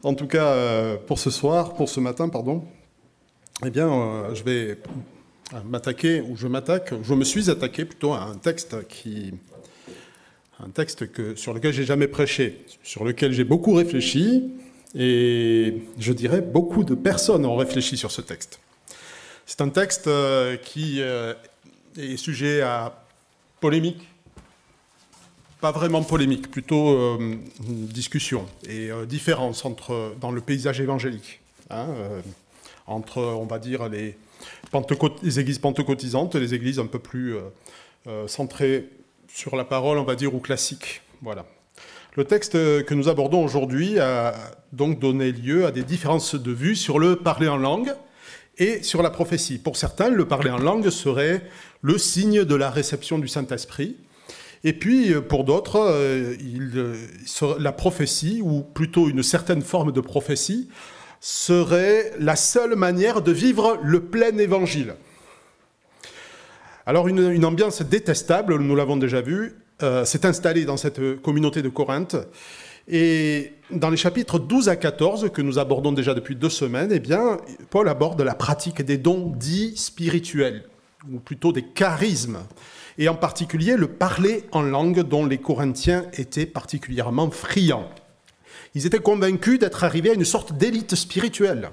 En tout cas, pour ce matin, pardon, eh bien, je vais je me suis attaqué plutôt à un texte sur lequel j'ai jamais prêché, sur lequel j'ai beaucoup réfléchi, et je dirais beaucoup de personnes ont réfléchi sur ce texte. C'est un texte qui est sujet à polémique, pas vraiment polémique, plutôt discussion et différence dans le paysage évangélique, entre, on va dire, les églises pentecôtisantes et les églises un peu plus centrées sur la parole, on va dire, ou classiques. Voilà. Le texte que nous abordons aujourd'hui a donc donné lieu à des différences de vues sur le parler en langue et sur la prophétie. Pour certains, le parler en langue serait le signe de la réception du Saint-Esprit. Et puis, pour d'autres, la prophétie, ou plutôt une certaine forme de prophétie, serait la seule manière de vivre le plein évangile. Alors, une ambiance détestable, nous l'avons déjà vu, s'est installée dans cette communauté de Corinthe. Et dans les chapitres 12 à 14, que nous abordons déjà depuis 2 semaines, eh bien, Paul aborde la pratique des dons dits spirituels, ou plutôt des charismes, et en particulier le parler en langue dont les Corinthiens étaient particulièrement friands. Ils étaient convaincus d'être arrivés à une sorte d'élite spirituelle.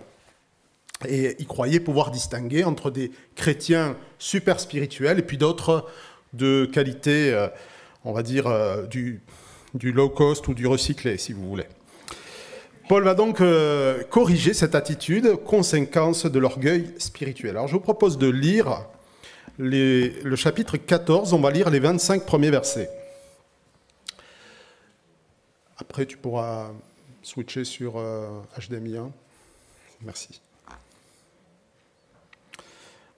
Et ils croyaient pouvoir distinguer entre des chrétiens super spirituels et puis d'autres de qualité, on va dire, du low cost ou du recyclé, si vous voulez. Paul va donc corriger cette attitude, conséquence de l'orgueil spirituel. Alors je vous propose de lire le chapitre 14, on va lire les 25 premiers versets. Après, tu pourras switcher sur HDMI 1. Merci.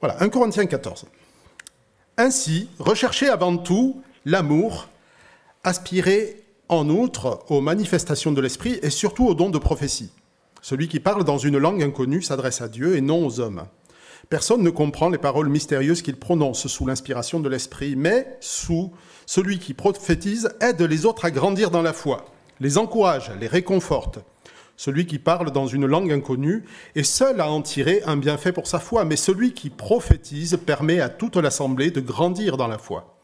Voilà, 1 Corinthiens 14. Ainsi, recherchez avant tout l'amour, aspirez en outre aux manifestations de l'esprit et surtout aux dons de prophétie. Celui qui parle dans une langue inconnue s'adresse à Dieu et non aux hommes. Personne ne comprend les paroles mystérieuses qu'il prononce sous l'inspiration de l'esprit, mais celui qui prophétise aide les autres à grandir dans la foi, les encourage, les réconforte. Celui qui parle dans une langue inconnue est seul à en tirer un bienfait pour sa foi, mais celui qui prophétise permet à toute l'assemblée de grandir dans la foi.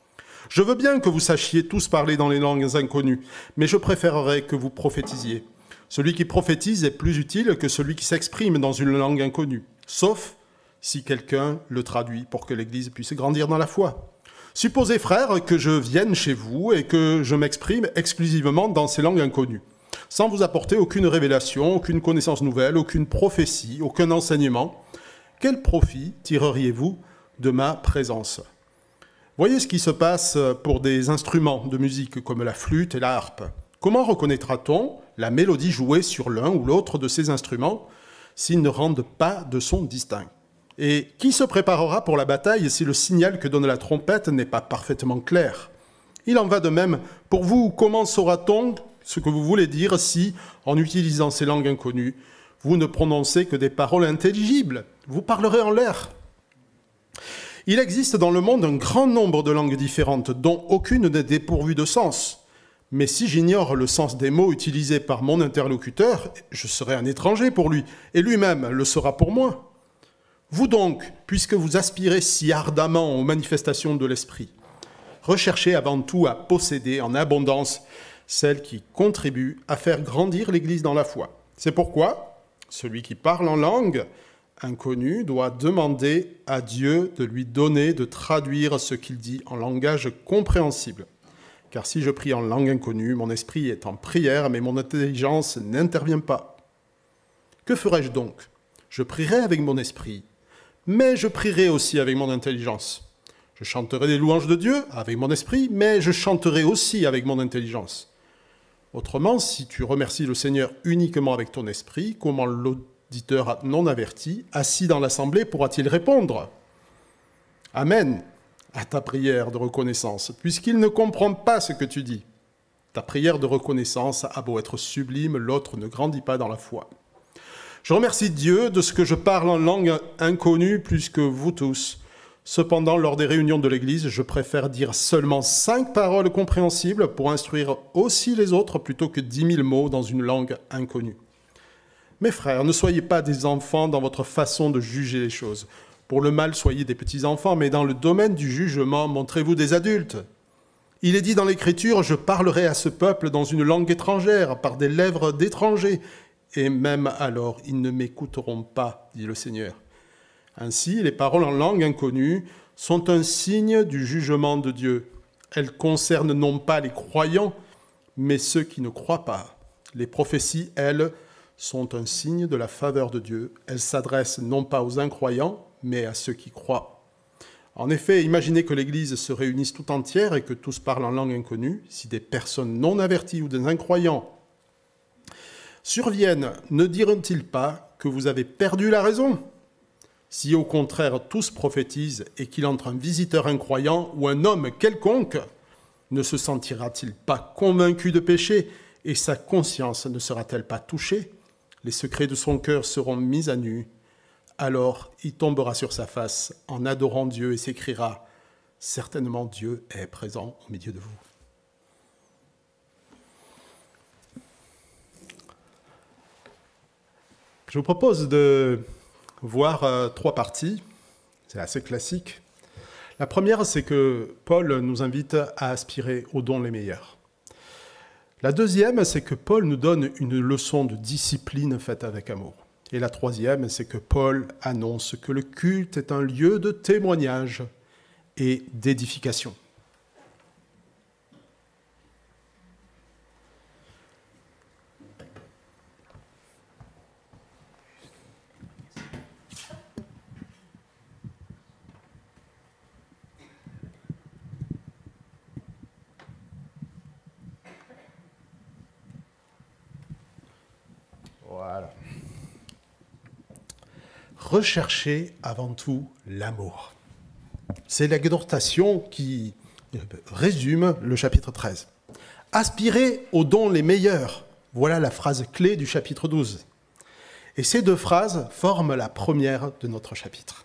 Je veux bien que vous sachiez tous parler dans les langues inconnues, mais je préférerais que vous prophétisiez. Celui qui prophétise est plus utile que celui qui s'exprime dans une langue inconnue, sauf si quelqu'un le traduit pour que l'Église puisse grandir dans la foi. Supposez, frères, que je vienne chez vous et que je m'exprime exclusivement dans ces langues inconnues, sans vous apporter aucune révélation, aucune connaissance nouvelle, aucune prophétie, aucun enseignement. Quel profit tireriez-vous de ma présence ? Voyez ce qui se passe pour des instruments de musique comme la flûte et la harpe. Comment reconnaîtra-t-on la mélodie jouée sur l'un ou l'autre de ces instruments s'ils ne rendent pas de son distinct ? Et qui se préparera pour la bataille si le signal que donne la trompette n'est pas parfaitement clair ? Il en va de même pour vous. Comment saura-t-on ce que vous voulez dire si, en utilisant ces langues inconnues, vous ne prononcez que des paroles intelligibles ? Vous parlerez en l'air. Il existe dans le monde un grand nombre de langues différentes, dont aucune n'est dépourvue de sens. Mais si j'ignore le sens des mots utilisés par mon interlocuteur, je serai un étranger pour lui, et lui-même le sera pour moi. Vous donc, puisque vous aspirez si ardemment aux manifestations de l'esprit, recherchez avant tout à posséder en abondance celles qui contribuent à faire grandir l'Église dans la foi. C'est pourquoi celui qui parle en langue inconnue doit demander à Dieu de lui donner de traduire ce qu'il dit en langage compréhensible. Car si je prie en langue inconnue, mon esprit est en prière, mais mon intelligence n'intervient pas. Que ferai-je donc ? Je prierai avec mon esprit, mais je prierai aussi avec mon intelligence. Je chanterai des louanges de Dieu avec mon esprit, mais je chanterai aussi avec mon intelligence. Autrement, si tu remercies le Seigneur uniquement avec ton esprit, comment l'auditeur non averti, assis dans l'assemblée, pourra-t-il répondre ? Amen à ta prière de reconnaissance, puisqu'il ne comprend pas ce que tu dis. Ta prière de reconnaissance a beau être sublime, l'autre ne grandit pas dans la foi. Je remercie Dieu de ce que je parle en langue inconnue plus que vous tous. Cependant, lors des réunions de l'Église, je préfère dire seulement 5 paroles compréhensibles pour instruire aussi les autres plutôt que 10 000 mots dans une langue inconnue. Mes frères, ne soyez pas des enfants dans votre façon de juger les choses. Pour le mal, soyez des petits-enfants, mais dans le domaine du jugement, montrez-vous des adultes. Il est dit dans l'Écriture, « Je parlerai à ce peuple dans une langue étrangère, par des lèvres d'étrangers, et même alors ils ne m'écouteront pas, dit le Seigneur. » Ainsi, les paroles en langue inconnue sont un signe du jugement de Dieu. Elles concernent non pas les croyants, mais ceux qui ne croient pas. Les prophéties, elles, sont un signe de la faveur de Dieu. Elles s'adressent non pas aux incroyants, mais à ceux qui croient. En effet, imaginez que l'Église se réunisse tout entière et que tous parlent en langue inconnue. Si des personnes non averties ou des incroyants surviennent, ne diront-ils pas que vous avez perdu la raison ? Si au contraire tous prophétisent et qu'il entre un visiteur incroyant ou un homme quelconque, ne se sentira-t-il pas convaincu de péché et sa conscience ne sera-t-elle pas touchée ? Les secrets de son cœur seront mis à nu. Alors il tombera sur sa face en adorant Dieu et s'écriera « Certainement Dieu est présent au milieu de vous ». Je vous propose de voir trois parties. C'est assez classique. La première, c'est que Paul nous invite à aspirer aux dons les meilleurs. La deuxième, c'est que Paul nous donne une leçon de discipline faite avec amour. Et la troisième, c'est que Paul annonce que le culte est un lieu de témoignage et d'édification. Voilà. Recherchez avant tout l'amour. C'est l'exhortation qui résume le chapitre 13. Aspirez aux dons les meilleurs. Voilà la phrase clé du chapitre 12. Et ces deux phrases forment la première de notre chapitre.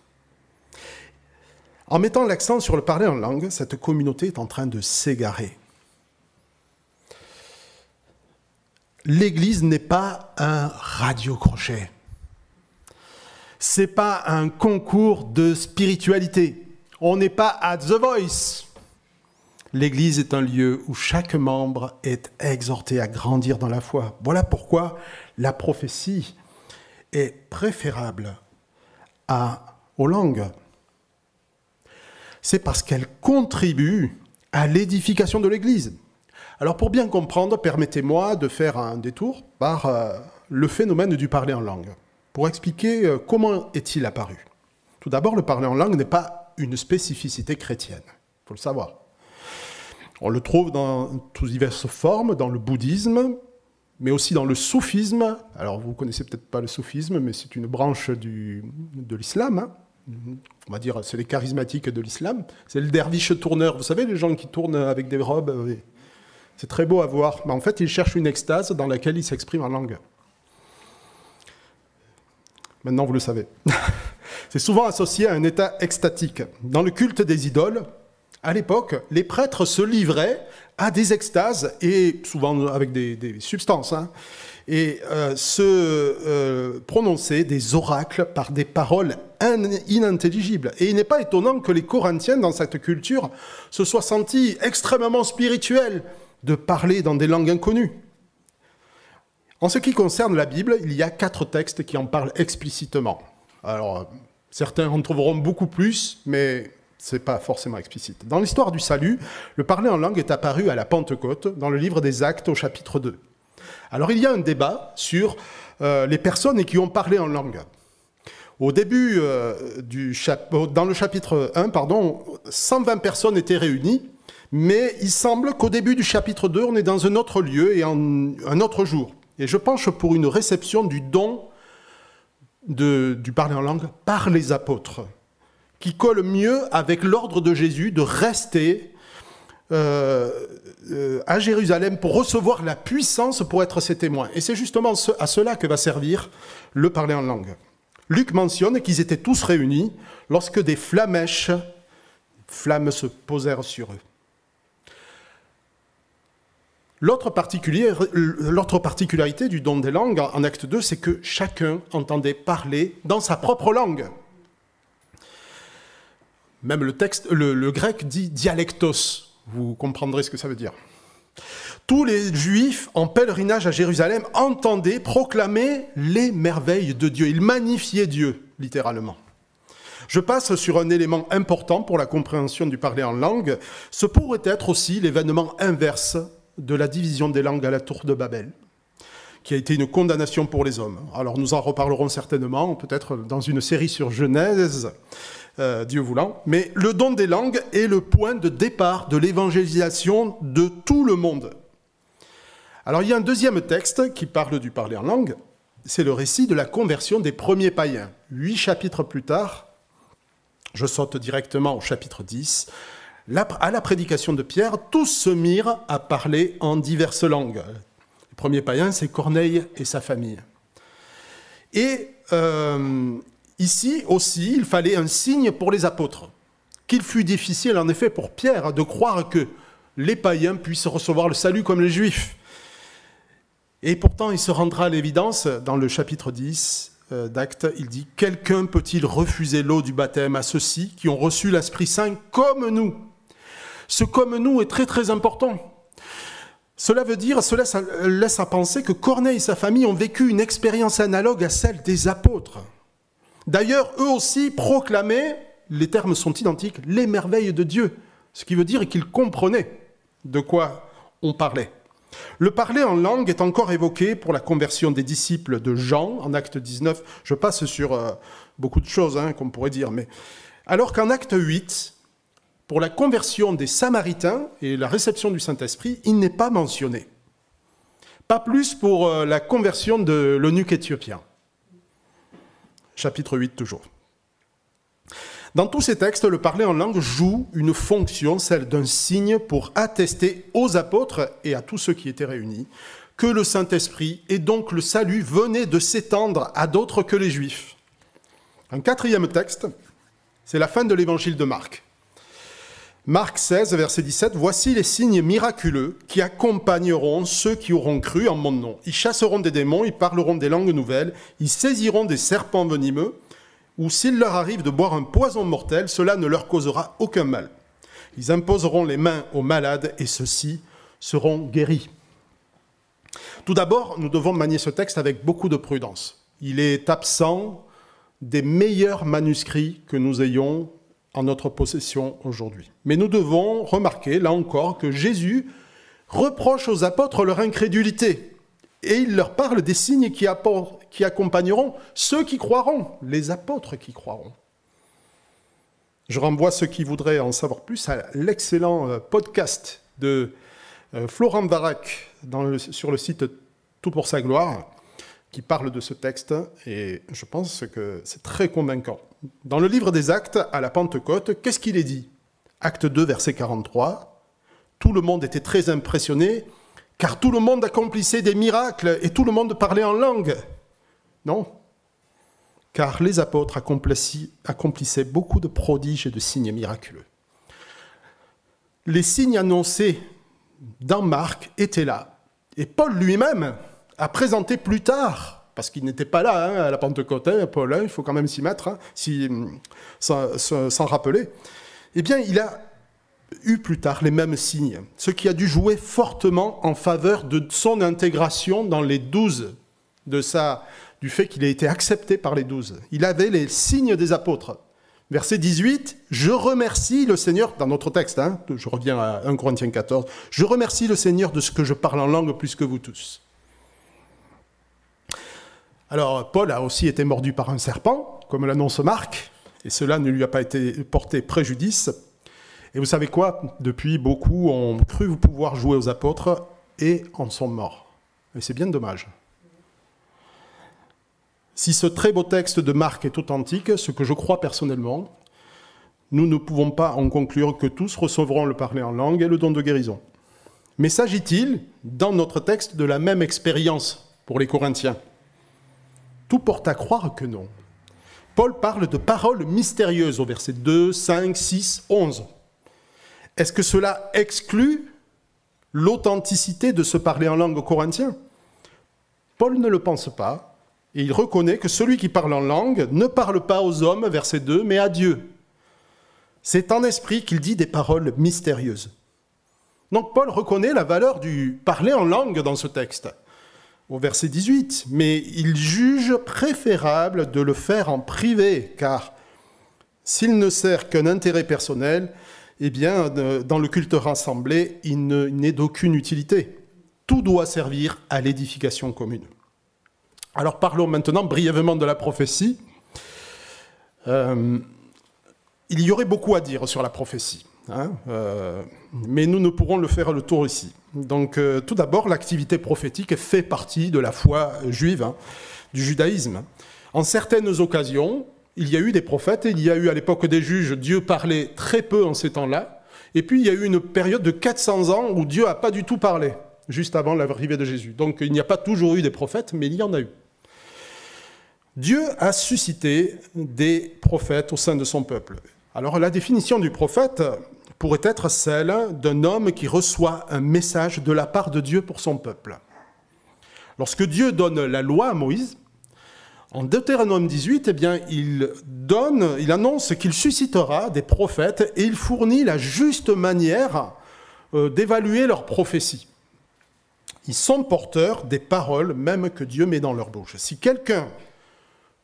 En mettant l'accent sur le parler en langue, cette communauté est en train de s'égarer. L'Église n'est pas un radio-crochet. C'est pas un concours de spiritualité. On n'est pas à The Voice. L'Église est un lieu où chaque membre est exhorté à grandir dans la foi. Voilà pourquoi la prophétie est préférable aux langues. C'est parce qu'elle contribue à l'édification de l'Église. Alors pour bien comprendre, permettez-moi de faire un détour par le phénomène du parler en langue, pour expliquer comment est-il apparu. Tout d'abord, le parler en langue n'est pas une spécificité chrétienne, il faut le savoir. On le trouve dans toutes diverses formes, dans le bouddhisme, mais aussi dans le soufisme. Alors vous ne connaissez peut-être pas le soufisme, mais c'est une branche de l'islam, hein. On va dire c'est les charismatiques de l'islam. C'est le derviche tourneur, vous savez, les gens qui tournent avec des robes. C'est très beau à voir. Mais en fait, ils cherchent une extase dans laquelle ils s'expriment en langue. Maintenant, vous le savez. C'est souvent associé à un état extatique. Dans le culte des idoles, à l'époque, les prêtres se livraient à des extases, et souvent avec des substances, hein, et prononçaient des oracles par des paroles inintelligibles. Et il n'est pas étonnant que les Corinthiens, dans cette culture, se soient sentis extrêmement spirituels de parler dans des langues inconnues. En ce qui concerne la Bible, il y a 4 textes qui en parlent explicitement. Alors, certains en trouveront beaucoup plus, mais ce n'est pas forcément explicite. Dans l'histoire du salut, le parler en langue est apparu à la Pentecôte, dans le livre des Actes au chapitre 2. Alors, il y a un débat sur les personnes qui ont parlé en langue. Au début, dans le chapitre 1, 120 personnes étaient réunies, mais il semble qu'au début du chapitre 2, on est dans un autre lieu et un autre jour. Et je penche pour une réception du don du parler en langue par les apôtres, qui colle mieux avec l'ordre de Jésus de rester à Jérusalem pour recevoir la puissance pour être ses témoins. Et c'est justement à cela que va servir le parler en langue. Luc mentionne qu'ils étaient tous réunis lorsque des flammes se posèrent sur eux. L'autre particularité du don des langues en acte 2, c'est que chacun entendait parler dans sa propre langue. Même le grec dit dialectos. Vous comprendrez ce que ça veut dire. Tous les Juifs en pèlerinage à Jérusalem entendaient proclamer les merveilles de Dieu. Ils magnifiaient Dieu, littéralement. Je passe sur un élément important pour la compréhension du parler en langue. Ce pourrait être aussi l'événement inverse de la division des langues à la tour de Babel, qui a été une condamnation pour les hommes. Alors nous en reparlerons certainement, peut-être dans une série sur Genèse, Dieu voulant. Mais le don des langues est le point de départ de l'évangélisation de tout le monde. Alors il y a un deuxième texte qui parle du parler en langue, c'est le récit de la conversion des premiers païens. 8 chapitres plus tard, je saute directement au chapitre 10, à la prédication de Pierre, tous se mirent à parler en diverses langues. Le premier païen, c'est Corneille et sa famille. Et ici aussi, il fallait un signe pour les apôtres. Qu'il fut difficile en effet pour Pierre de croire que les païens puissent recevoir le salut comme les Juifs. Et pourtant, il se rendra à l'évidence, dans le chapitre 10 d'Actes, il dit « Quelqu'un peut-il refuser l'eau du baptême à ceux-ci qui ont reçu l'Esprit Saint comme nous ?» Ce « comme nous » est très très important. Cela laisse à penser que Corneille et sa famille ont vécu une expérience analogue à celle des apôtres. D'ailleurs, eux aussi proclamaient, les termes sont identiques, les merveilles de Dieu, ce qui veut dire qu'ils comprenaient de quoi on parlait. Le parler en langue est encore évoqué pour la conversion des disciples de Jean, en acte 19. Je passe sur beaucoup de choses, qu'on pourrait dire. Mais... Alors qu'en acte 8, pour la conversion des Samaritains et la réception du Saint-Esprit, il n'est pas mentionné. Pas plus pour la conversion de l'eunuque éthiopien. Chapitre 8 toujours. Dans tous ces textes, le parler en langue joue une fonction, celle d'un signe pour attester aux apôtres et à tous ceux qui étaient réunis que le Saint-Esprit et donc le salut venaient de s'étendre à d'autres que les Juifs. Un quatrième texte, c'est la fin de l'évangile de Marc. Marc 16, verset 17, « Voici les signes miraculeux qui accompagneront ceux qui auront cru en mon nom. Ils chasseront des démons, ils parleront des langues nouvelles, ils saisiront des serpents venimeux, ou s'il leur arrive de boire un poison mortel, cela ne leur causera aucun mal. Ils imposeront les mains aux malades et ceux-ci seront guéris. » Tout d'abord, nous devons manier ce texte avec beaucoup de prudence. Il est absent des meilleurs manuscrits que nous ayons en notre possession aujourd'hui. Mais nous devons remarquer, là encore, que Jésus reproche aux apôtres leur incrédulité. Et il leur parle des signes qui accompagneront ceux qui croiront, les apôtres qui croiront. Je renvoie ceux qui voudraient en savoir plus à l'excellent podcast de Florent Varac sur le site Tout pour sa gloire, qui parle de ce texte, et je pense que c'est très convaincant. Dans le livre des Actes, à la Pentecôte, qu'est-ce qu'il est dit ? Acte 2, verset 43, « Tout le monde était très impressionné, car tout le monde accomplissait des miracles et tout le monde parlait en langue. » Non, car les apôtres accomplissaient beaucoup de prodiges et de signes miraculeux. Les signes annoncés dans Marc étaient là. Et Paul lui-même a présenté plus tard, parce qu'il n'était pas là à la Pentecôte, Paul, il faut quand même s'y mettre, s'en rappeler, eh bien il a eu plus tard les mêmes signes, ce qui a dû jouer fortement en faveur de son intégration dans les 12, du fait qu'il ait été accepté par les 12. Il avait les signes des apôtres. Verset 18, « Je remercie le Seigneur », dans notre texte, je reviens à 1 Corinthiens 14, « Je remercie le Seigneur de ce que je parle en langue plus que vous tous. » Alors, Paul a aussi été mordu par un serpent, comme l'annonce Marc, et cela ne lui a pas été porté préjudice. Et vous savez quoi ? Depuis, beaucoup ont cru pouvoir jouer aux apôtres et en sont morts. Et c'est bien dommage. Si ce très beau texte de Marc est authentique, ce que je crois personnellement, nous ne pouvons pas en conclure que tous recevront le parler en langue et le don de guérison. Mais s'agit-il, dans notre texte, de la même expérience pour les Corinthiens ? Tout porte à croire que non. Paul parle de paroles mystérieuses au verset 2, 5, 6, 11. Est-ce que cela exclut l'authenticité de ce parler en langue corinthien? Paul ne le pense pas, et il reconnaît que celui qui parle en langue ne parle pas aux hommes, verset 2, mais à Dieu. C'est en esprit qu'il dit des paroles mystérieuses. Donc Paul reconnaît la valeur du parler en langue dans ce texte, au verset 18, mais il juge préférable de le faire en privé, car s'il ne sert qu'un intérêt personnel, eh bien, dans le culte rassemblé, il n'est d'aucune utilité. Tout doit servir à l'édification commune. Alors parlons maintenant brièvement de la prophétie. Il y aurait beaucoup à dire sur la prophétie, mais nous ne pourrons le faire le tour ici. Donc tout d'abord, l'activité prophétique fait partie de la foi juive, du judaïsme. En certaines occasions, il y a eu des prophètes, il y a eu à l'époque des juges, Dieu parlait très peu en ces temps-là, et puis il y a eu une période de 400 ans où Dieu n'a pas du tout parlé, juste avant l'arrivée de Jésus. Donc il n'y a pas toujours eu des prophètes, mais il y en a eu. Dieu a suscité des prophètes au sein de son peuple. Alors la définition du prophète pourrait être celle d'un homme qui reçoit un message de la part de Dieu pour son peuple. Lorsque Dieu donne la loi à Moïse, en Deutéronome 18, eh bien, il annonce qu'il suscitera des prophètes et il fournit la juste manière d'évaluer leurs prophéties. Ils sont porteurs des paroles même que Dieu met dans leur bouche. Si quelqu'un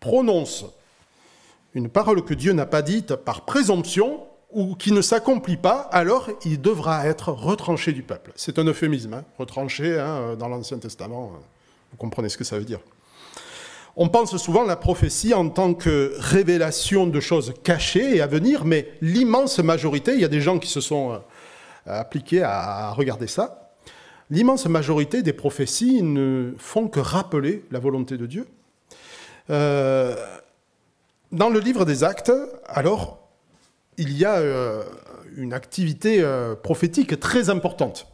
prononce une parole que Dieu n'a pas dite par présomption ou qui ne s'accomplit pas, alors il devra être retranché du peuple. C'est un euphémisme, retranché dans l'Ancien Testament, vous comprenez ce que ça veut dire. On pense souvent à la prophétie en tant que révélation de choses cachées et à venir, mais l'immense majorité, il y a des gens qui se sont appliqués à regarder ça, l'immense majorité des prophéties ne font que rappeler la volonté de Dieu. Dans le livre des Actes, alors, il y a une activité prophétique très importante,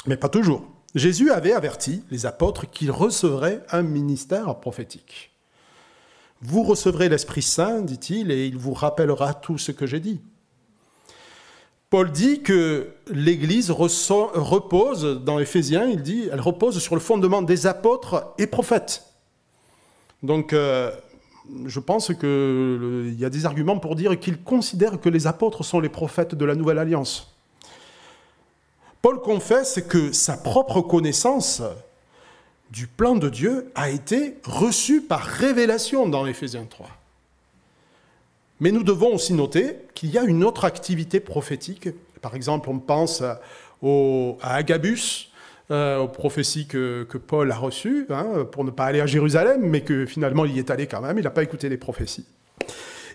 mais pas toujours. Jésus avait averti les apôtres qu'ils recevraient un ministère prophétique. « Vous recevrez l'Esprit Saint, dit-il, et il vous rappellera tout ce que j'ai dit. » Paul dit que l'Église repose, dans Éphésiens, il dit, elle repose sur le fondement des apôtres et prophètes. Donc, je pense qu'il y a des arguments pour dire qu'il considère que les apôtres sont les prophètes de la Nouvelle Alliance. Paul confesse que sa propre connaissance du plan de Dieu a été reçue par révélation dans Éphésiens 3. Mais nous devons aussi noter qu'il y a une autre activité prophétique. Par exemple, on pense à Agabus, aux prophéties que Paul a reçues, pour ne pas aller à Jérusalem, mais que finalement il y est allé quand même, il n'a pas écouté les prophéties.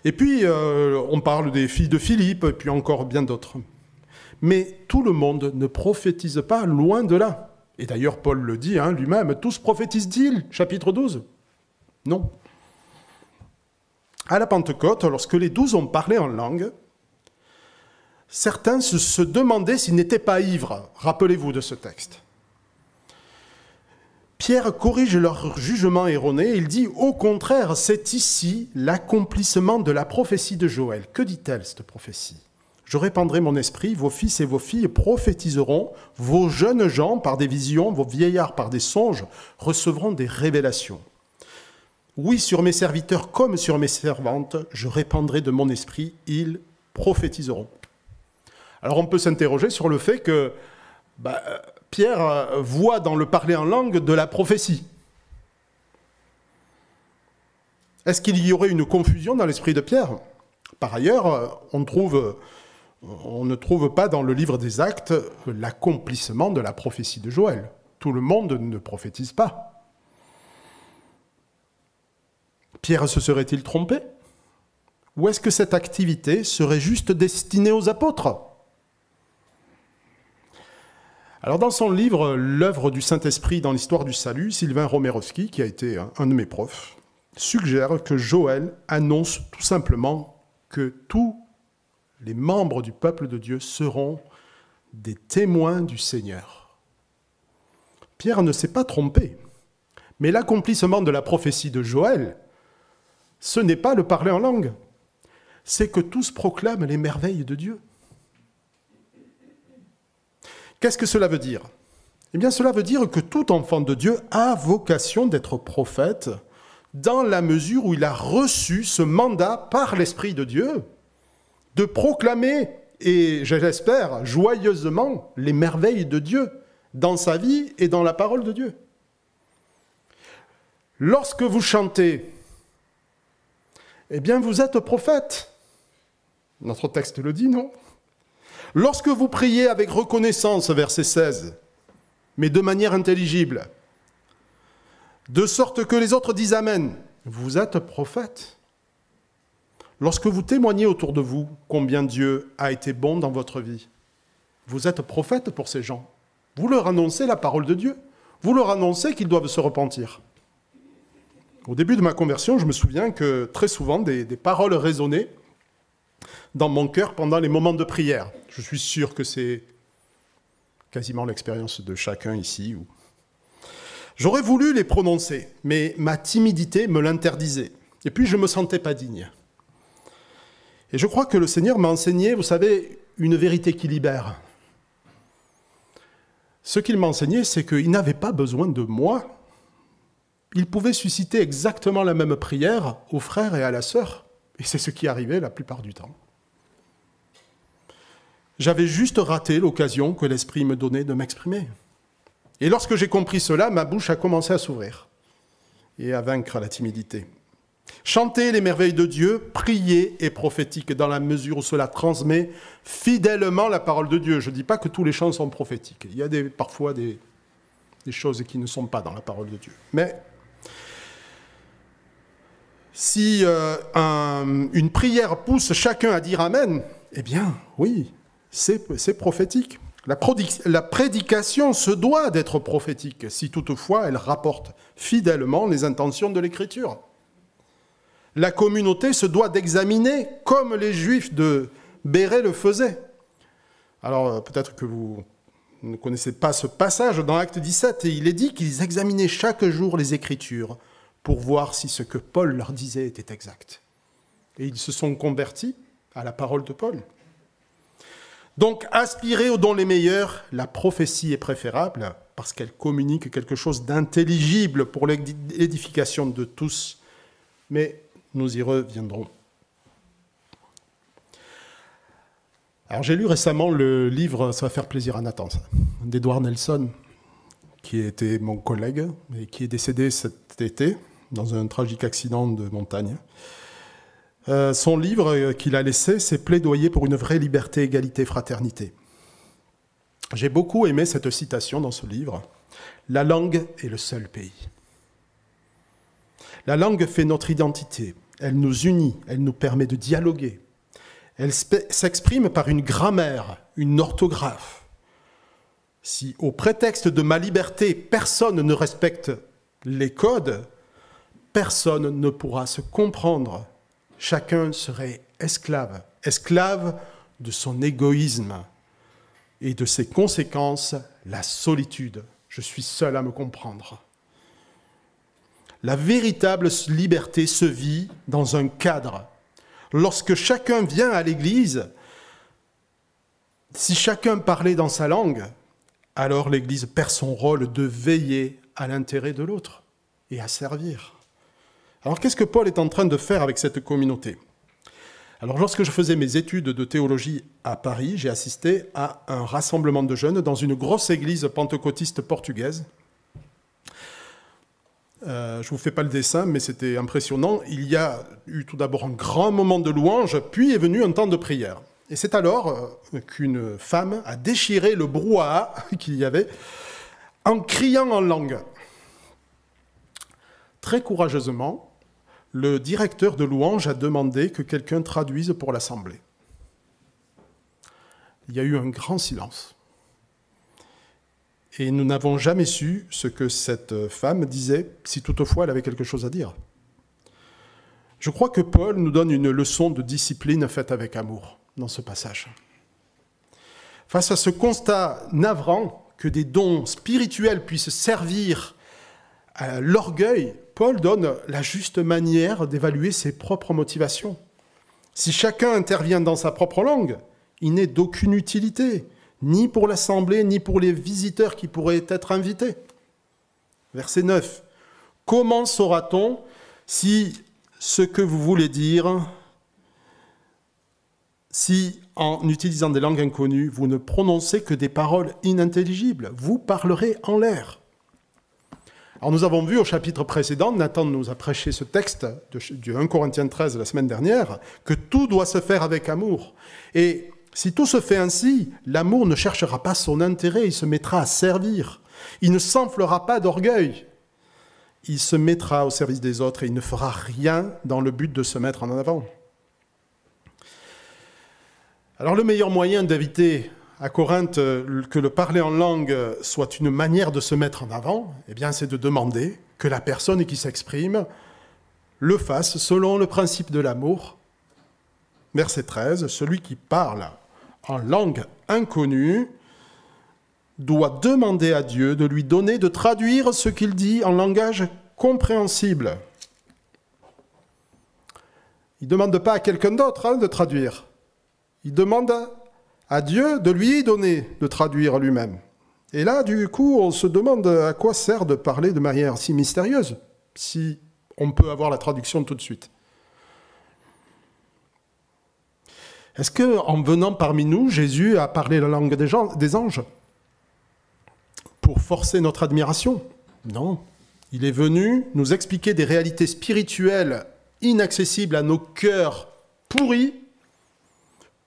Et puis, on parle des filles de Philippe, et puis encore bien d'autres. Mais tout le monde ne prophétise pas, loin de là. Et d'ailleurs, Paul le dit lui-même, tous prophétisent-ils, chapitre 12 ? Non. À la Pentecôte, lorsque les 12 ont parlé en langue, certains se demandaient s'ils n'étaient pas ivres. Rappelez-vous de ce texte. Pierre corrige leur jugement erroné. Il dit, au contraire, c'est ici l'accomplissement de la prophétie de Joël. Que dit-elle, cette prophétie ? Je répandrai mon esprit, vos fils et vos filles prophétiseront, vos jeunes gens par des visions, vos vieillards par des songes recevront des révélations. Oui, sur mes serviteurs comme sur mes servantes, je répandrai de mon esprit, ils prophétiseront. Alors on peut s'interroger sur le fait que Pierre voit dans le parler en langue de la prophétie. Est-ce qu'il y aurait une confusion dans l'esprit de Pierre ? Par ailleurs, on ne trouve pas dans le livre des Actes l'accomplissement de la prophétie de Joël. Tout le monde ne prophétise pas. Pierre se serait-il trompé ? Ou est-ce que cette activité serait juste destinée aux apôtres ? Alors dans son livre « L'œuvre du Saint-Esprit dans l'histoire du salut », Sylvain Romerowski, qui a été un de mes profs, suggère que Joël annonce tout simplement que tous les membres du peuple de Dieu seront des témoins du Seigneur. Pierre ne s'est pas trompé, mais l'accomplissement de la prophétie de Joël, ce n'est pas le parler en langue, c'est que tous proclament les merveilles de Dieu. Qu'est-ce que cela veut dire? Eh bien, cela veut dire que tout enfant de Dieu a vocation d'être prophète dans la mesure où il a reçu ce mandat par l'Esprit de Dieu de proclamer, et je l'espère, joyeusement, les merveilles de Dieu dans sa vie et dans la parole de Dieu. Lorsque vous chantez, eh bien, vous êtes prophète. Notre texte le dit, non? Lorsque vous priez avec reconnaissance, verset 16, mais de manière intelligible, de sorte que les autres disent Amen, vous êtes prophète. Lorsque vous témoignez autour de vous combien Dieu a été bon dans votre vie, vous êtes prophète pour ces gens. Vous leur annoncez la parole de Dieu. Vous leur annoncez qu'ils doivent se repentir. Au début de ma conversion, je me souviens que très souvent, des paroles résonnaient dans mon cœur pendant les moments de prière. Je suis sûr que c'est quasiment l'expérience de chacun ici. J'aurais voulu les prononcer, mais ma timidité me l'interdisait. Et puis, je ne me sentais pas digne. Et je crois que le Seigneur m'a enseigné, vous savez, une vérité qui libère. Ce qu'il m'a enseigné, c'est qu'il n'avait pas besoin de moi. Il pouvait susciter exactement la même prière aux frères et à la sœur. Et c'est ce qui arrivait la plupart du temps. J'avais juste raté l'occasion que l'Esprit me donnait de m'exprimer. Et lorsque j'ai compris cela, ma bouche a commencé à s'ouvrir et à vaincre la timidité. Chanter les merveilles de Dieu, prier et prophétique dans la mesure où cela transmet fidèlement la parole de Dieu. Je ne dis pas que tous les chants sont prophétiques. Il y a parfois des choses qui ne sont pas dans la parole de Dieu. Mais si une prière pousse chacun à dire Amen, eh bien, oui, c'est prophétique. La prédication se doit d'être prophétique, si toutefois elle rapporte fidèlement les intentions de l'Écriture. La communauté se doit d'examiner comme les Juifs de Bérée le faisaient. Alors, peut-être que vous ne connaissez pas ce passage dans Acte 17, et il est dit qu'ils examinaient chaque jour les Écritures pour voir si ce que Paul leur disait était exact. Et ils se sont convertis à la parole de Paul. Donc, aspirer aux dons les meilleurs, la prophétie est préférable parce qu'elle communique quelque chose d'intelligible pour l'édification de tous. Mais nous y reviendrons. Alors, j'ai lu récemment le livre, ça va faire plaisir à Nathan, d'Edward Nelson, qui était mon collègue et qui est décédé cet été dans un tragique accident de montagne. Son livre qu'il a laissé, c'est « Plaidoyer pour une vraie liberté, égalité, fraternité ». J'ai beaucoup aimé cette citation dans ce livre. « La langue est le seul pays. La langue fait notre identité. Elle nous unit, elle nous permet de dialoguer. Elle s'exprime par une grammaire, une orthographe. Si, au prétexte de ma liberté, personne ne respecte les codes, personne ne pourra se comprendre. Chacun serait esclave, esclave de son égoïsme et de ses conséquences, la solitude. Je suis seul à me comprendre. La véritable liberté se vit dans un cadre. Lorsque chacun vient à l'Église, si chacun parlait dans sa langue, alors l'Église perd son rôle de veiller à l'intérêt de l'autre et à servir. Alors qu'est-ce que Paul est en train de faire avec cette communauté? Alors lorsque je faisais mes études de théologie à Paris, j'ai assisté à un rassemblement de jeunes dans une grosse église pentecôtiste portugaise. Je ne vous fais pas le dessin, mais c'était impressionnant. Il y a eu tout d'abord un grand moment de louange, puis est venu un temps de prière. Et c'est alors qu'une femme a déchiré le brouhaha qu'il y avait en criant en langue. Très courageusement, le directeur de louange a demandé que quelqu'un traduise pour l'assemblée. Il y a eu un grand silence. Et nous n'avons jamais su ce que cette femme disait, si toutefois elle avait quelque chose à dire. Je crois que Paul nous donne une leçon de discipline faite avec amour dans ce passage. Face à ce constat navrant que des dons spirituels puissent servir à l'orgueil, Paul donne la juste manière d'évaluer ses propres motivations. Si chacun intervient dans sa propre langue, il n'est d'aucune utilité, ni pour l'assemblée, ni pour les visiteurs qui pourraient être invités. Verset 9. Comment saura-t-on si ce que vous voulez dire, si en utilisant des langues inconnues, vous ne prononcez que des paroles inintelligibles? Vous parlerez en l'air. Alors nous avons vu au chapitre précédent, Nathan nous a prêché ce texte du 1 Corinthiens 13 la semaine dernière, que tout doit se faire avec amour. Et si tout se fait ainsi, l'amour ne cherchera pas son intérêt, il se mettra à servir. Il ne s'enflera pas d'orgueil. Il se mettra au service des autres et il ne fera rien dans le but de se mettre en avant. Alors le meilleur moyen d'éviter à Corinthe que le parler en langue soit une manière de se mettre en avant, eh bien c'est de demander que la personne qui s'exprime le fasse selon le principe de l'amour. Verset 13, celui qui parle en langue inconnue doit demander à Dieu de lui donner de traduire ce qu'il dit en langage compréhensible. Il ne demande pas à quelqu'un d'autre de traduire. Il demande à Dieu de lui donner de traduire lui-même. Et là, du coup, on se demande à quoi sert de parler de manière si mystérieuse, si on peut avoir la traduction tout de suite. Est-ce qu'en venant parmi nous, Jésus a parlé la langue des anges pour forcer notre admiration? Non. Il est venu nous expliquer des réalités spirituelles inaccessibles à nos cœurs pourris,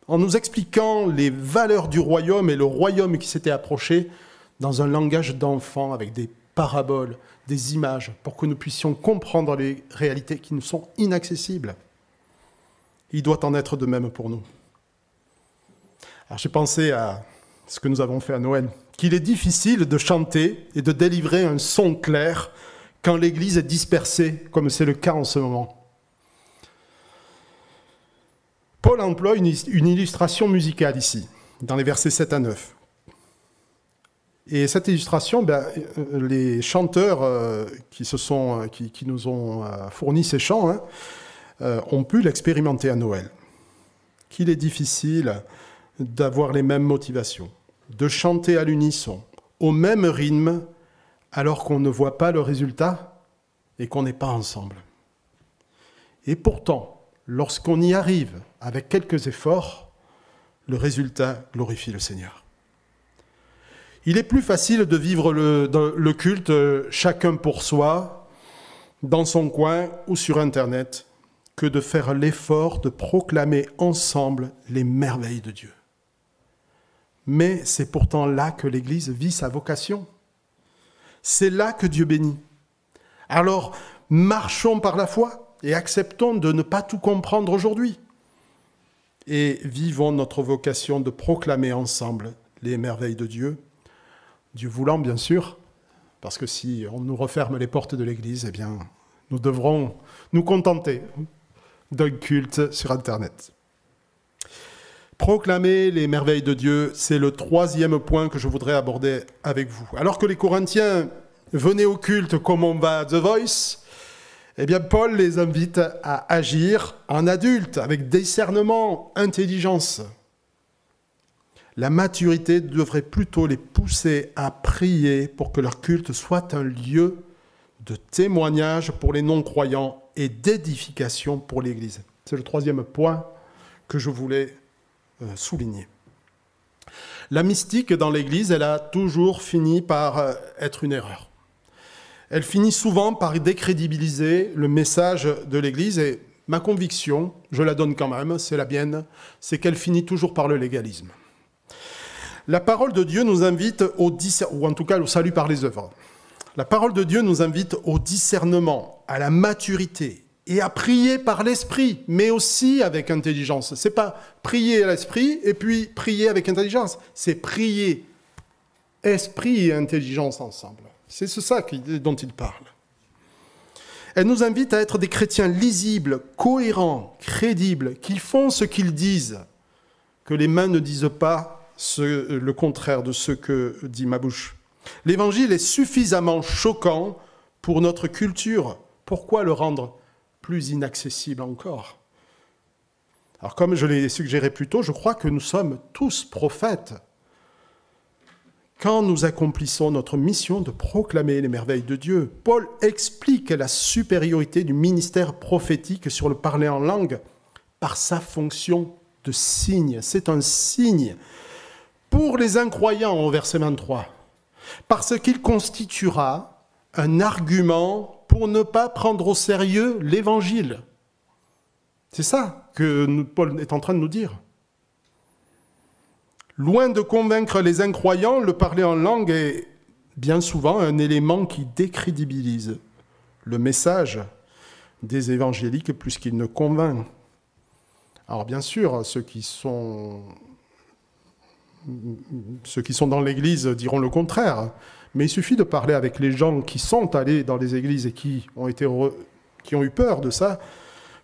en nous expliquant les valeurs du royaume et le royaume qui s'était approché dans un langage d'enfant avec des paraboles, des images, pour que nous puissions comprendre les réalités qui nous sont inaccessibles. Il doit en être de même pour nous. Alors j'ai pensé à ce que nous avons fait à Noël, qu'il est difficile de chanter et de délivrer un son clair quand l'Église est dispersée, comme c'est le cas en ce moment. Paul emploie une illustration musicale ici, dans les versets 7 à 9. Et cette illustration, les chanteurs qui nous ont fourni ces chants ont pu l'expérimenter à Noël. Qu'il est difficile d'avoir les mêmes motivations, de chanter à l'unisson, au même rythme, alors qu'on ne voit pas le résultat et qu'on n'est pas ensemble. Et pourtant, lorsqu'on y arrive avec quelques efforts, le résultat glorifie le Seigneur. Il est plus facile de vivre le culte chacun pour soi, dans son coin ou sur Internet, que de faire l'effort de proclamer ensemble les merveilles de Dieu. Mais c'est pourtant là que l'Église vit sa vocation. C'est là que Dieu bénit. Alors, marchons par la foi et acceptons de ne pas tout comprendre aujourd'hui. Et vivons notre vocation de proclamer ensemble les merveilles de Dieu, Dieu voulant bien sûr, parce que si on nous referme les portes de l'Église, eh bien, nous devrons nous contenter d'un culte sur Internet. Proclamer les merveilles de Dieu, c'est le troisième point que je voudrais aborder avec vous. Alors que les Corinthiens venaient au culte comme on va à The Voice, eh bien Paul les invite à agir en adulte, avec discernement, intelligence. La maturité devrait plutôt les pousser à prier pour que leur culte soit un lieu de témoignage pour les non-croyants et d'édification pour l'Église. C'est le troisième point que je voulais souligner. La mystique dans l'Église, elle a toujours fini par être une erreur. Elle finit souvent par décrédibiliser le message de l'Église et ma conviction, je la donne quand même, c'est la mienne, c'est qu'elle finit toujours par le légalisme. La parole de Dieu nous invite ou en tout cas au salut par les œuvres. La parole de Dieu nous invite au discernement, à la maturité et à prier par l'esprit, mais aussi avec intelligence. C'est pas prier à l'esprit et puis prier avec intelligence. C'est prier esprit et intelligence ensemble. C'est ça dont il parle. Elle nous invite à être des chrétiens lisibles, cohérents, crédibles, qui font ce qu'ils disent, que les mains ne disent pas le contraire de ce que dit ma bouche. L'évangile est suffisamment choquant pour notre culture. Pourquoi le rendre plus inaccessible encore? Alors, comme je l'ai suggéré plus tôt, je crois que nous sommes tous prophètes. quand nous accomplissons notre mission de proclamer les merveilles de Dieu. Paul explique la supériorité du ministère prophétique sur le parler en langue par sa fonction de signe. C'est un signe pour les incroyants au verset 23, parce qu'il constituera un argument pour ne pas prendre au sérieux l'Évangile. C'est ça que Paul est en train de nous dire. Loin de convaincre les incroyants, le parler en langue est bien souvent un élément qui décrédibilise le message des évangéliques plus qu'il ne convainc. Alors bien sûr, ceux qui sont dans l'Église diront le contraire, mais il suffit de parler avec les gens qui sont allés dans les églises et qui ont eu peur de ça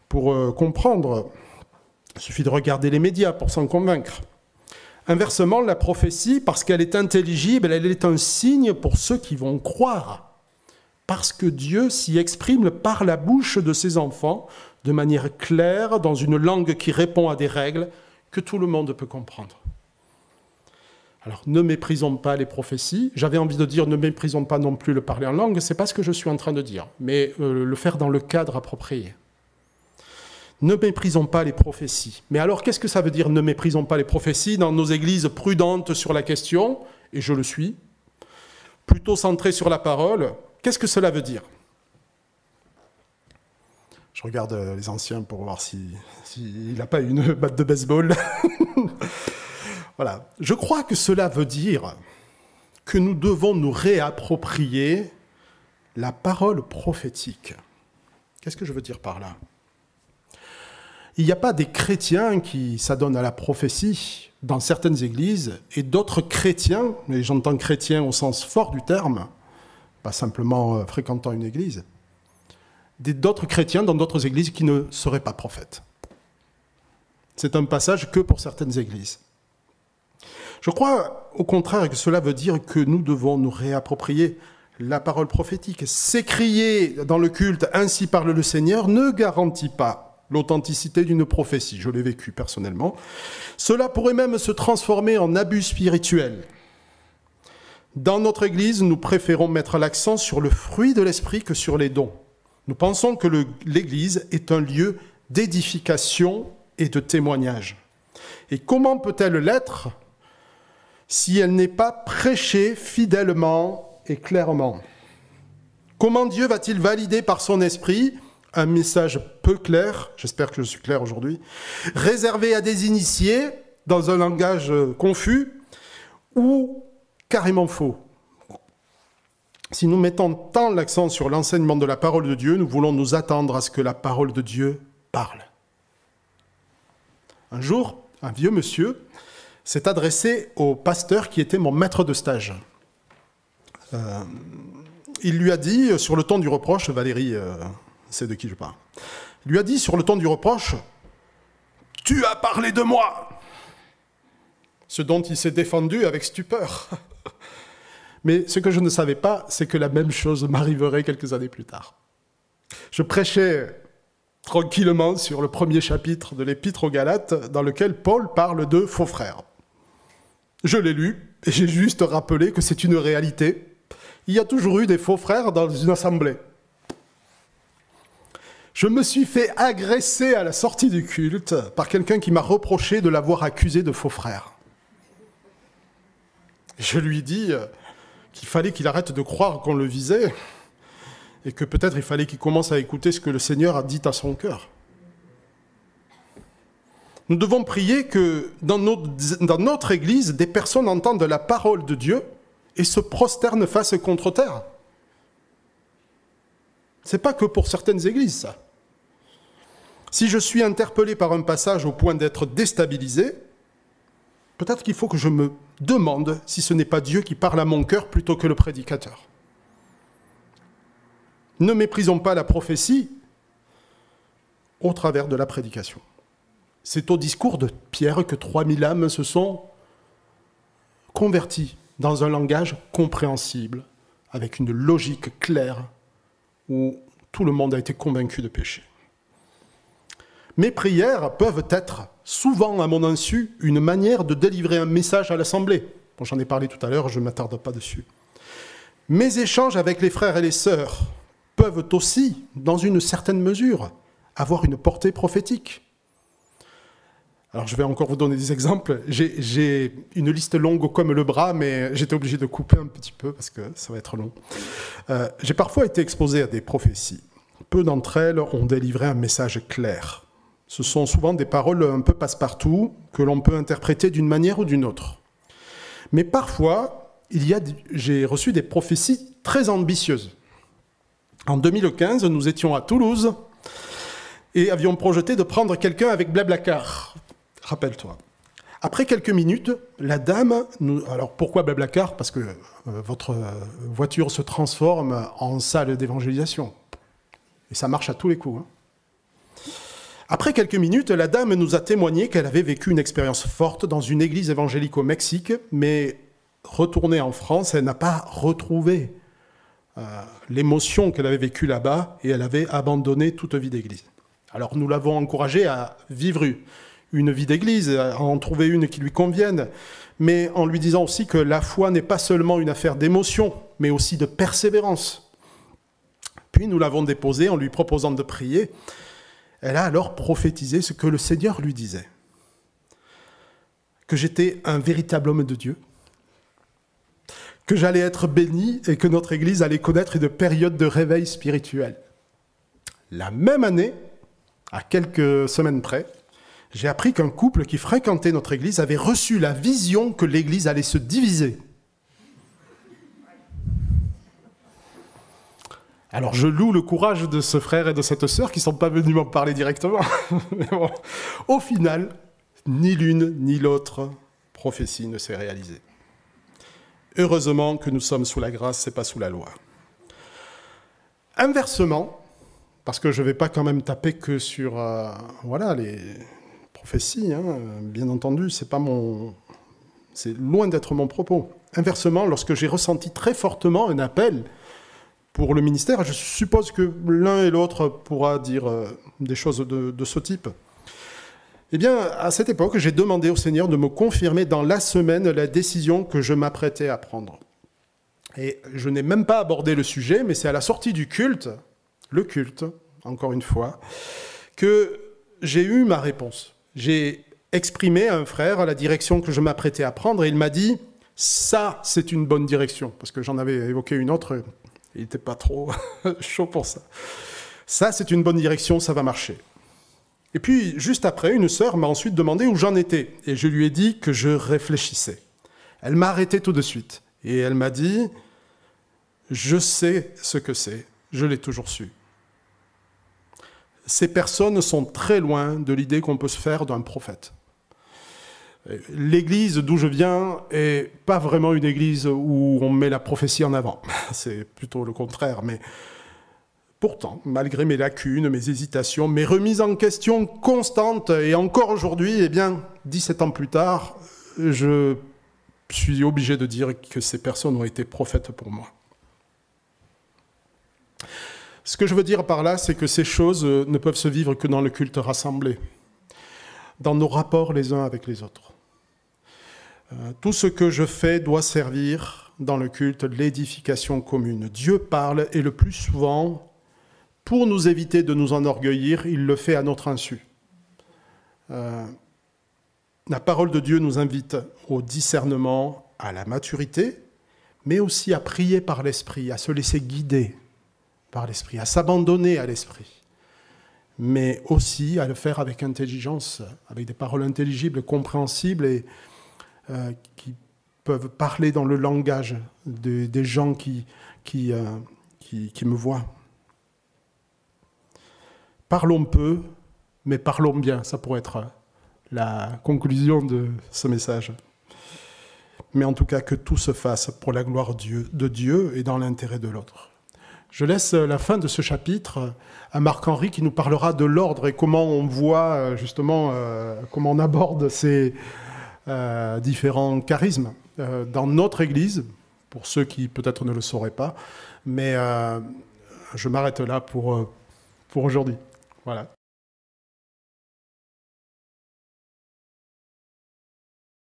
pour comprendre. Il suffit de regarder les médias pour s'en convaincre. Inversement, la prophétie, parce qu'elle est intelligible, elle est un signe pour ceux qui vont croire, parce que Dieu s'y exprime par la bouche de ses enfants, de manière claire, dans une langue qui répond à des règles que tout le monde peut comprendre. Alors, ne méprisons pas les prophéties. J'avais envie de dire, ne méprisons pas non plus le parler en langue, c'est pas ce que je suis en train de dire, mais le faire dans le cadre approprié. Ne méprisons pas les prophéties. Mais alors, qu'est-ce que ça veut dire, ne méprisons pas les prophéties, dans nos églises prudentes sur la question, et je le suis, plutôt centrées sur la parole, qu'est-ce que cela veut dire ? Je regarde les anciens pour voir s'il n'a pas une batte de baseball. Voilà. Je crois que cela veut dire que nous devons nous réapproprier la parole prophétique. Qu'est-ce que je veux dire par là ? Il n'y a pas des chrétiens qui s'adonnent à la prophétie dans certaines églises et d'autres chrétiens, et j'entends chrétiens au sens fort du terme, pas simplement fréquentant une église, d'autres chrétiens dans d'autres églises qui ne seraient pas prophètes. C'est un passage que pour certaines églises. Je crois au contraire que cela veut dire que nous devons nous réapproprier la parole prophétique. S'écrier dans le culte « Ainsi parle le Seigneur » ne garantit pas l'authenticité d'une prophétie. Je l'ai vécu personnellement. Cela pourrait même se transformer en abus spirituel. Dans notre Église, nous préférons mettre l'accent sur le fruit de l'esprit que sur les dons. Nous pensons que l'Église est un lieu d'édification et de témoignage. Et comment peut-elle l'être si elle n'est pas prêchée fidèlement et clairement ? Comment Dieu va-t-il valider par son esprit un message peu clair, j'espère que je suis clair aujourd'hui, réservé à des initiés dans un langage confus ou carrément faux ? Si nous mettons tant l'accent sur l'enseignement de la parole de Dieu, nous voulons nous attendre à ce que la parole de Dieu parle. Un jour, un vieux monsieur s'est adressé au pasteur qui était mon maître de stage. Il lui a dit, sur le ton du reproche, Valérie, c'est de qui je parle, il lui a dit sur le ton du reproche, « Tu as parlé de moi !» Ce dont il s'est défendu avec stupeur. Mais ce que je ne savais pas, c'est que la même chose m'arriverait quelques années plus tard. Je prêchais tranquillement sur le premier chapitre de l'Épître aux Galates, dans lequel Paul parle de faux frères. Je l'ai lu, et j'ai juste rappelé que c'est une réalité. Il y a toujours eu des faux frères dans une assemblée. Je me suis fait agresser à la sortie du culte par quelqu'un qui m'a reproché de l'avoir accusé de faux frère. Je lui dis qu'il fallait qu'il arrête de croire qu'on le visait et que peut-être il fallait qu'il commence à écouter ce que le Seigneur a dit à son cœur. Nous devons prier que dans notre Église, des personnes entendent la parole de Dieu et se prosternent face contre terre. Ce n'est pas que pour certaines églises, ça. Si je suis interpellé par un passage au point d'être déstabilisé, peut-être qu'il faut que je me demande si ce n'est pas Dieu qui parle à mon cœur plutôt que le prédicateur. Ne méprisons pas la prophétie au travers de la prédication. C'est au discours de Pierre que 3000 âmes se sont converties dans un langage compréhensible, avec une logique claire, où tout le monde a été convaincu de péché. Mes prières peuvent être, souvent à mon insu, une manière de délivrer un message à l'Assemblée. Bon, j'en ai parlé tout à l'heure, je ne m'attarde pas dessus. Mes échanges avec les frères et les sœurs peuvent aussi, dans une certaine mesure, avoir une portée prophétique. Alors, je vais encore vous donner des exemples. J'ai une liste longue comme le bras, mais j'étais obligé de couper un petit peu parce que ça va être long. J'ai parfois été exposé à des prophéties. Peu d'entre elles ont délivré un message clair. Ce sont souvent des paroles un peu passe-partout que l'on peut interpréter d'une manière ou d'une autre. Mais parfois, j'ai reçu des prophéties très ambitieuses. En 2015, nous étions à Toulouse et avions projeté de prendre quelqu'un avec Blablacar. Rappelle-toi. Après quelques minutes, la dame... Alors pourquoi Blablacar? Parce que votre voiture se transforme en salle d'évangélisation. Et ça marche à tous les coups. Hein. Après quelques minutes, la dame nous a témoigné qu'elle avait vécu une expérience forte dans une église évangélique au Mexique, mais retournée en France, elle n'a pas retrouvé l'émotion qu'elle avait vécue là-bas et elle avait abandonné toute vie d'église. Alors nous l'avons encouragée à vivre une vie d'église, à en trouver une qui lui convienne, mais en lui disant aussi que la foi n'est pas seulement une affaire d'émotion, mais aussi de persévérance. Puis nous l'avons déposée en lui proposant de prier. Elle a alors prophétisé ce que le Seigneur lui disait. Que j'étais un véritable homme de Dieu, que j'allais être béni et que notre Église allait connaître une période de réveil spirituel. La même année, à quelques semaines près, j'ai appris qu'un couple qui fréquentait notre Église avait reçu la vision que l'Église allait se diviser. Alors je loue le courage de ce frère et de cette sœur qui ne sont pas venus m'en parler directement. Mais bon, au final, ni l'une ni l'autre prophétie ne s'est réalisée. Heureusement que nous sommes sous la grâce et pas sous la loi. Inversement, parce que je ne vais pas quand même taper que sur les prophéties, hein, bien entendu, c'est loin d'être mon propos. Inversement, lorsque j'ai ressenti très fortement un appel pour le ministère, je suppose que l'un et l'autre pourra dire des choses de ce type. Eh bien, à cette époque, j'ai demandé au Seigneur de me confirmer dans la semaine la décision que je m'apprêtais à prendre. Et je n'ai même pas abordé le sujet, mais c'est à la sortie du culte, le culte, encore une fois, que j'ai eu ma réponse. J'ai exprimé à un frère la direction que je m'apprêtais à prendre et il m'a dit « ça, c'est une bonne direction », parce que j'en avais évoqué une autre. Il n'était pas trop chaud pour ça. Ça, c'est une bonne direction, ça va marcher. Et puis, juste après, une sœur m'a ensuite demandé où j'en étais. Et je lui ai dit que je réfléchissais. Elle m'a arrêté tout de suite. Et elle m'a dit, je sais ce que c'est, je l'ai toujours su. Ces personnes sont très loin de l'idée qu'on peut se faire d'un prophète. L'église d'où je viens est pas vraiment une église où on met la prophétie en avant. C'est plutôt le contraire. Mais pourtant, malgré mes lacunes, mes hésitations, mes remises en question constantes, et encore aujourd'hui, 17 ans plus tard, je suis obligé de dire que ces personnes ont été prophètes pour moi. Ce que je veux dire par là, c'est que ces choses ne peuvent se vivre que dans le culte rassemblé, dans nos rapports les uns avec les autres. Tout ce que je fais doit servir dans le culte l'édification commune. Dieu parle et le plus souvent, pour nous éviter de nous enorgueillir, il le fait à notre insu. La parole de Dieu nous invite au discernement, à la maturité, mais aussi à prier par l'Esprit, à se laisser guider par l'Esprit, à s'abandonner à l'Esprit, mais aussi à le faire avec intelligence, avec des paroles intelligibles, compréhensibles et qui peuvent parler dans le langage des gens qui me voient. Parlons peu, mais parlons bien. Ça pourrait être la conclusion de ce message. Mais en tout cas, que tout se fasse pour la gloire de Dieu et dans l'intérêt de l'autre. Je laisse la fin de ce chapitre à Marc-Henri qui nous parlera de l'ordre et comment on voit justement, comment on aborde ces différents charismes dans notre Église, pour ceux qui peut-être ne le sauraient pas. Mais je m'arrête là pour aujourd'hui. Voilà.